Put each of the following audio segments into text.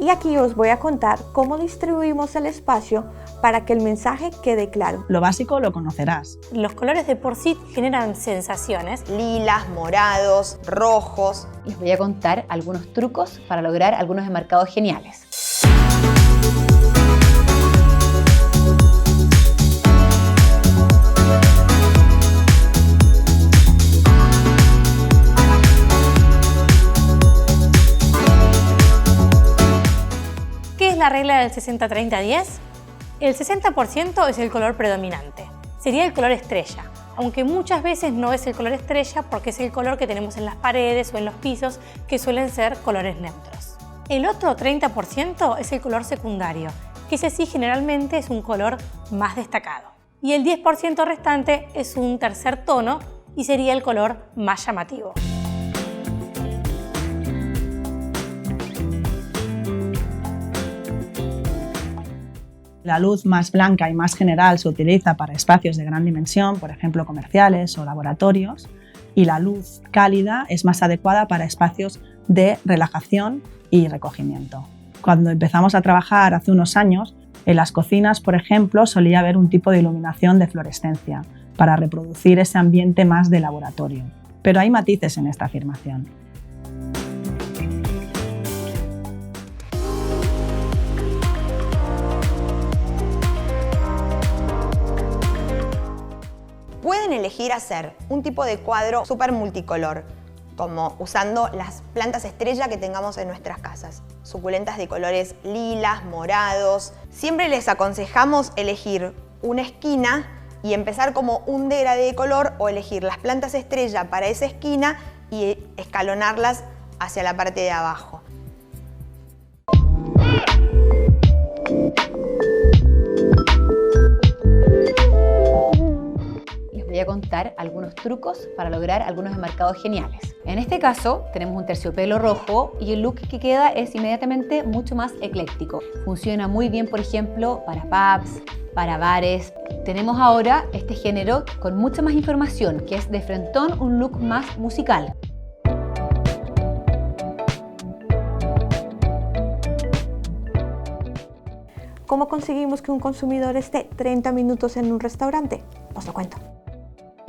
Y aquí os voy a contar cómo distribuimos el espacio para que el mensaje quede claro. Lo básico lo conocerás. Los colores de por sí generan sensaciones. Lilas, morados, rojos. Les voy a contar algunos trucos para lograr algunos enmarcados geniales. ¿Qué es la regla del 60-30-10? El 60% es el color predominante. Sería el color estrella, aunque muchas veces no es el color estrella porque es el color que tenemos en las paredes o en los pisos, que suelen ser colores neutros. El otro 30% es el color secundario, que ese sí generalmente es un color más destacado. Y el 10% restante es un tercer tono y sería el color más llamativo. La luz más blanca y más general se utiliza para espacios de gran dimensión, por ejemplo comerciales o laboratorios, y la luz cálida es más adecuada para espacios de relajación y recogimiento. Cuando empezamos a trabajar hace unos años, en las cocinas, por ejemplo, solía haber un tipo de iluminación de fluorescencia para reproducir ese ambiente más de laboratorio. Pero hay matices en esta afirmación. Pueden elegir hacer un tipo de cuadro súper multicolor, como usando las plantas estrella que tengamos en nuestras casas. Suculentas de colores lilas, morados. Siempre les aconsejamos elegir una esquina y empezar como un degradé de color o elegir las plantas estrella para esa esquina y escalonarlas hacia la parte de abajo. Voy a contar algunos trucos para lograr algunos enmarcados geniales. En este caso tenemos un terciopelo rojo y el look que queda es inmediatamente mucho más ecléctico. Funciona muy bien, por ejemplo, para pubs, para bares. Tenemos ahora este género con mucha más información, que es de frentón un look más musical. ¿Cómo conseguimos que un consumidor esté 30 minutos en un restaurante? Os lo cuento.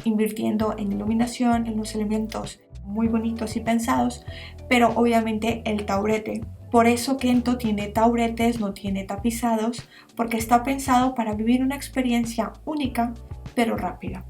Invirtiendo en iluminación, en los elementos muy bonitos y pensados, pero obviamente el taurete. Por eso Kento tiene tauretes, no tiene tapizados, porque está pensado para vivir una experiencia única, pero rápida.